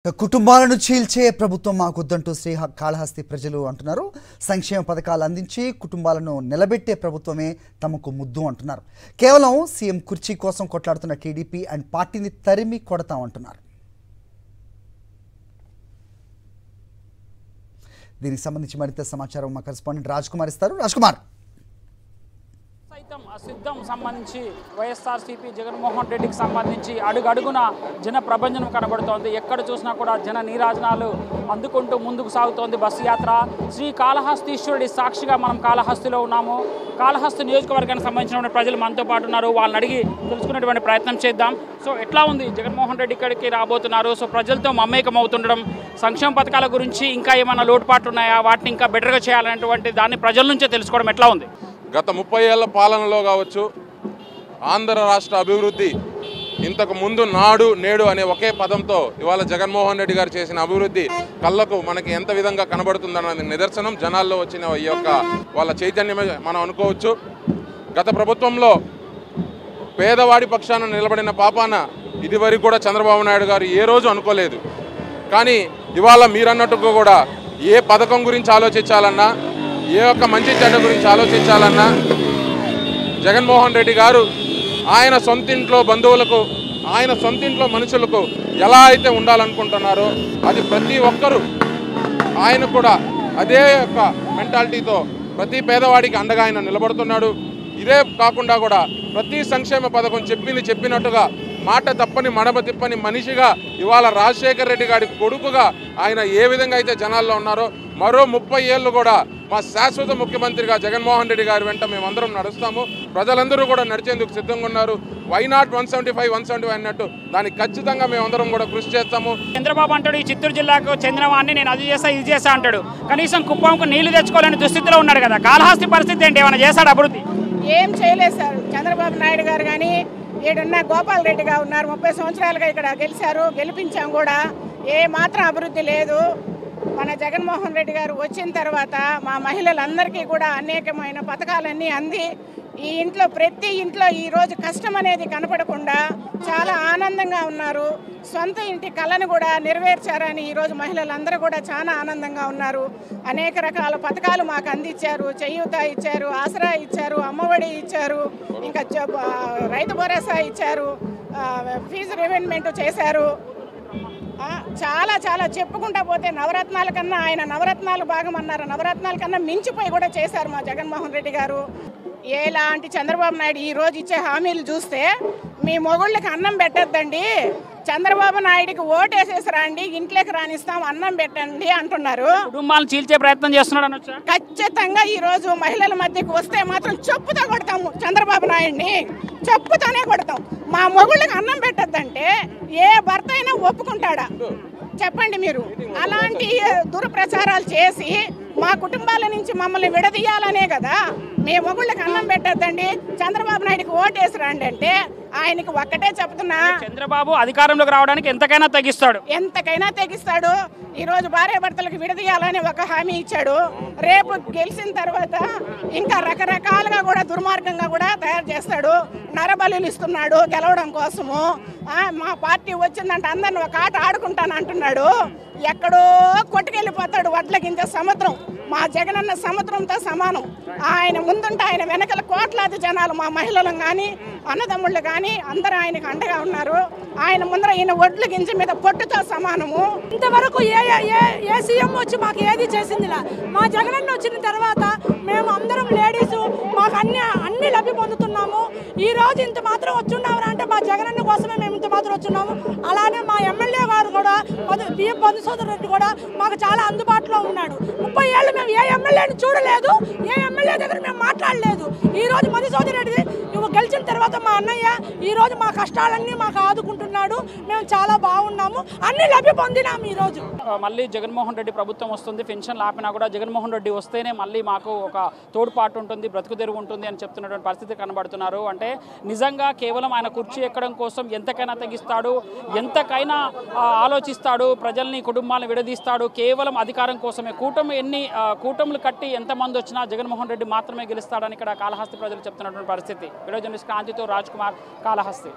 కుటుంబాలను చీల్చే ప్రభుత్వం మాకొద్దంటూ శ్రీకాళహస్తి ప్రజలు అంటున్నారు. సంక్షేమ పథకాలు అందించి కుటుంబాలను నిలబెట్టే ప్రభుత్వమే తమకు ముద్దు అంటున్నారు. కేవలం సీఎం కుర్చీ కోసం కొట్లాడుతున్న టీడీపీ అండ్ పార్టీని తరిమి కొడతామంటున్నారు. దీనికి సంబంధించి మరింత సమాచారం మా కరెస్పాండెంట్ రాజ్ కుమార్ ఇస్తారు. రాజ్ కుమార్, సిద్ధం సంబంధించి వైఎస్ఆర్సీపీ జగన్మోహన్ రెడ్డికి సంబంధించి అడుగడుగున జన ప్రభంజనం కనబడుతోంది. ఎక్కడ చూసినా కూడా జన నీరాజనాలు అందుకుంటూ ముందుకు సాగుతోంది బస్సు యాత్ర. శ్రీ కాళహస్తీశ్వరుడి సాక్షిగా మనం కాళహస్తిలో ఉన్నాము. కాళహస్తి నియోజకవర్గానికి సంబంధించిన ప్రజలు మనతో పాటు ఉన్నారు. వాళ్ళని అడిగి తెలుసుకునేటువంటి ప్రయత్నం చేద్దాం. సో ఎట్లా ఉంది జగన్మోహన్ రెడ్డి ఇక్కడికి రాబోతున్నారు? సో ప్రజలతో మమేకం అవుతుండడం, సంక్షేమ పథకాల గురించి ఇంకా ఏమైనా లోటుపాట్లు ఉన్నాయా, వాటిని ఇంకా బెటర్గా చేయాలనేటువంటి దాన్ని ప్రజల నుంచే తెలుసుకోవడం ఎట్లా ఉంది? గత 30 ఏళ్ల పాలనలో కావచ్చు, ఆంధ్ర రాష్ట్ర అభివృద్ధి ఇంతకు ముందు నాడు నేడు అనే ఒకే పదంతో ఇవాళ జగన్మోహన్ రెడ్డి గారు చేసిన అభివృద్ధి కళ్ళకు మనకి ఎంత విధంగా కనబడుతుందన్నది నిదర్శనం. జనాల్లో వచ్చిన ఈ యొక్క వాళ్ళ చైతన్యమే మనం అనుకోవచ్చు. గత ప్రభుత్వంలో పేదవాడి పక్షాన నిలబడిన పాపాన ఇదివరకు కూడా చంద్రబాబు నాయుడు గారు ఏ రోజు అనుకోలేదు. కానీ ఇవాళ మీరన్నట్టుగా కూడా ఏ పథకం గురించి ఆలోచించాలన్నా, ఏ ఒక్క మంచి చెడ్డ గురించి ఆలోచించాలన్నా జగన్మోహన్ రెడ్డి గారు ఆయన సొంతింట్లో బంధువులకు, ఆయన సొంతింట్లో మనుషులకు ఎలా అయితే ఉండాలనుకుంటున్నారో అది ప్రతి ఒక్కరూ ఆయన కూడా అదే యొక్క మెంటాలిటీతో ప్రతి పేదవాడికి అండగా ఆయన నిలబడుతున్నాడు. ఇదే కాకుండా కూడా ప్రతి సంక్షేమ పథకం చెప్పినట్టుగా మాట తప్పని మడమ తిప్పని మనిషిగా ఇవాళ రాజశేఖర రెడ్డి గారి కొడుకుగా ఆయన ఏ విధంగా అయితే జనాల్లో ఉన్నారో మరో 30 ఏళ్ళు కూడా మా శాశ్వత ముఖ్యమంత్రిగా జగన్మోహన్ రెడ్డి గారి వెంట మేమందరం నడుస్తాము. ప్రజలందరూ కూడా నడిచేందుకు సిద్ధంగా ఉన్నారు. వైనాట్ 175 అన్నట్టు దానికి ఖచ్చితంగా మేమందరం కూడా కృషి చేస్తాము. చంద్రబాబు అంటాడు ఈ చిత్తూరు జిల్లాకు చెందినవాడిని నేను అది చేస్తా ఇది చేస్తా అంటాడు. కనీసం కుప్పంకు నీళ్లు తెచ్చుకోలేని దుస్థితిలో ఉన్నాడు కదా. కాళహస్తి పరిస్థితి ఏంటి? ఏమైనా చేశాడు అభివృద్ధి? ఏం చేయలేదు సార్. చంద్రబాబు నాయుడు గారు కానీ ఈడున్న గోపాల్ రెడ్డిగా ఉన్నారు. 30 సంవత్సరాలుగా ఇక్కడ గెలిచారు, గెలిపించాం కూడా. ఏ మాత్రం అభివృద్ధి లేదు. మన జగన్మోహన్ రెడ్డి గారు వచ్చిన తర్వాత మా మహిళలందరికీ కూడా అనేకమైన పథకాలన్నీ అంది ఈ ఇంట్లో ప్రతి ఇంట్లో ఈరోజు కష్టం అనేది కనపడకుండా చాలా ఆనందంగా ఉన్నారు. సొంత ఇంటి కళను కూడా నెరవేర్చారని ఈరోజు మహిళలందరూ కూడా చాలా ఆనందంగా ఉన్నారు. అనేక రకాల పథకాలు మాకు అందించారు. చేయూత ఇచ్చారు, ఆసరా ఇచ్చారు, అమ్మఒడి ఇచ్చారు, ఇంకా రైతు భరోసా ఇచ్చారు, ఫీజు రిమెంట్మెంట్ చేశారు. చాలా చాలా చెప్పుకుంటా పోతే నవరత్నాల కన్నా ఆయన నవరత్నాలు భాగమన్నారు. నవరత్నాల కన్నా మించిపోయి కూడా చేశారు మా జగన్మోహన్ రెడ్డి గారు. ఎలాంటి చంద్రబాబు నాయుడు ఈ రోజు ఇచ్చే హామీలు చూస్తే మీ మొగుళ్ళకి అన్నం పెట్టద్దండి, చంద్రబాబు నాయుడికి ఓటేసేసరా అండి, ఇంట్లోకి రానిస్తాం, అన్నం పెట్టండి అంటున్నారు. కుటుంబాలను చీల్చే ప్రయత్నం చేస్తున్నాడు అనొచ్చా? ఖచ్చితంగా ఈ రోజు మహిళల మధ్యకి వస్తే మాత్రం చెప్పుతో కొడతాము. చంద్రబాబు నాయుడిని చెప్పుతోనే కొడతాం. మా మొగుళ్ళకి అన్నం పెట్టద్దంటే ఏ భర్త అయినా ఒప్పుకుంటాడా చెప్పండి మీరు? అలాంటి దురప్రచారాలు చేసి మా కుటుంబాల నుంచి మమ్మల్ని విడదీయాలనే కదా. మీ మొగుళ్ళకి అన్నం పెట్టద్దండి, చంద్రబాబు నాయుడికి ఓటేసిరండి అంటే ఆయనకి ఒక్కటే చెప్తున్నా, చంద్రబాబు అధికారంలోకి రావడానికి ఎంతకైనా తెగిస్తాడు. ఈరోజు భార్యాభర్తలకు విడదీయాలని ఒక హామీ ఇచ్చాడు. రేపు గెలిచిన తర్వాత ఇంకా రకరకాలుగా కూడా దుర్మార్గంగా కూడా తయారు చేస్తాడు. నరబలులు ఇస్తున్నాడు గెలవడం కోసము. మా పార్టీ వచ్చిందంటే అందరిని ఒక ఆట ఆడుకుంటాను అంటున్నాడు. ఎక్కడో కొట్టుకెళ్ళిపోతాడు. వడ్ల గింజ సముద్రం. మా జగనన్న సముద్రంతో సమానం. ఆయన ముందుంటే ఆయన వెనకల కోట్లాది జనాలు, మా మహిళలు కానీ అన్నదమ్ముళ్ళు కానీ అందరూ ఆయనకు అండగా ఉన్నారు. ఆయన ముందర ఈయన వడ్ల గింజ మీద పొట్టుతో సమానము. ఇంతవరకు ఏ సీఎం వచ్చి మాకు ఏది చేసిందిలా. మా జగనన్న వచ్చిన తర్వాత మేము అందరం లేడీసు మాకు అన్ని లబ్ధి పొందుతున్నాము. ఈ రోజు ఇంత మాత్రం వచ్చున్నాము అంటే మా జగనన్న కోసమే మేము ఇంత మాత్రం వచ్చున్నాము. అలానే మా ఎమ్మెల్యే గారు కూడా బియ్యం మధుసూదన్ రెడ్డి కూడా మాకు చాలా అందుబాటులో ఉన్నాడు. 30 ఏళ్ళు మేము ఏ ఎమ్మెల్యేని చూడలేదు, ఏ ఎమ్మెల్యే దగ్గర మేము మాట్లాడలేదు. ఈ రోజు మధుసూదన్ రెడ్డి గెలిచిన తర్వాత మా అన్నయ్య ఈ రోజు మా కష్టాలన్నీ మాకు ఆదుకుంటున్నాడు. మేము చాలా బాగున్నాము, అన్ని లబ్ధి పొందినాము. ఈ రోజు మళ్ళీ జగన్మోహన్ రెడ్డి ప్రభుత్వం వస్తుంది, పెన్షన్లు ఆపినా కూడా జగన్మోహన్ రెడ్డి వస్తేనే మళ్ళీ మాకు ఒక తోడ్పాటు ఉంటుంది, బ్రతుకు తెరువు ఉంటుంది అని చెప్తున్నటువంటి పరిస్థితి కనబడుతున్నారు. అంటే నిజంగా కేవలం ఆయన కుర్చీ ఎక్కడం కోసం ఎంతకైనా తెగిస్తాడు, ఎంతకైనా ఆలోచిస్తాడు, ప్రజల్ని కుటుంబాలను విడదీస్తాడు కేవలం అధికారం కోసమే. కూటములు కట్టి ఎంతమంది వచ్చినా జగన్మోహన్ రెడ్డి మాత్రమే గెలుస్తాడని ఇక్కడ కాళహస్తి ప్రజలు చెప్తున్నటువంటి పరిస్థితి. వీడియో జర్నలిస్ట్ కాంతితో రాజ్ కుమార్, కాళహస్తి.